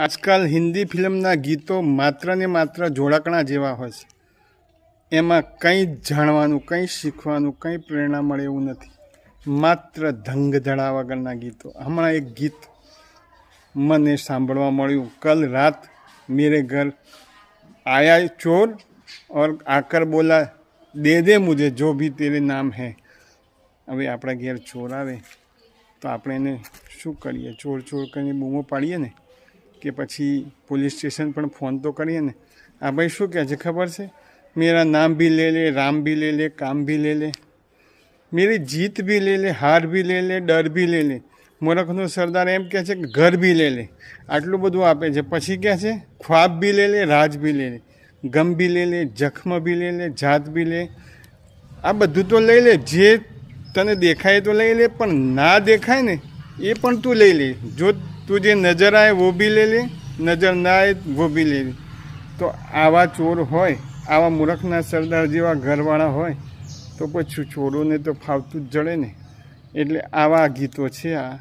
આજકાલ હિન્દી ફિલ્મના ગીતો માત્ર ને માત્ર જોડાકણા જેવા હોય છે. એમાં કંઈ જાણવાનું, કંઈ શીખવાનું, કંઈ પ્રેરણા મળે એવું નથી. માત્ર ધંગધડા વગરના ગીતો. હમણાં એક ગીત મને સાંભળવા મળ્યું. કલ રાત મેરે ઘર આયા ચોર ઓર આકર બોલા દે દે મુझे જો ભી તેરે નામ હૈ. હવે આપણા ઘેર ચોર આવે તો આપણે એને શું કરીએ? ચોર ચોર કરીને બૂમો પાડીએ ને, કે પછી પોલીસ સ્ટેશન પણ ફોન તો કરીએ ને. આ ભાઈ શું કહે છે ખબર છે? મેરા નામ ભી લે લે, રામ ભી લે લે, કામ ભી લે લે, મેરી જીત ભી લે લે, હાર ભી લે લે, ડર ભી લે લે. મૂર્ખનો સરદાર એમ કહે છે કે ઘર ભી લે લે. આટલું બધું આપે છે. પછી કહે છે ખ્વાબ ભી લે લે, રાજ ભી લે લે, ગમ ભી લે લે, જખ્મ ભી લે લે, જાત ભી લે. આ બધું તો લઈ લે, જે તને દેખાય તો લઈ લે, પણ ના દેખાય ને એ પણ તું લઈ લે. જો તુજે નજર આए वो भी ले ले, નજર ના આए वो भी ले લે. તો આવા ચોર હોય, આવા મૂર્ખના સરદાર જેવા ઘરવાળા હોય તો પછી ચોરોને તો ફાવતું જ જડે ને. એટલે આવા ગીતો છે આ.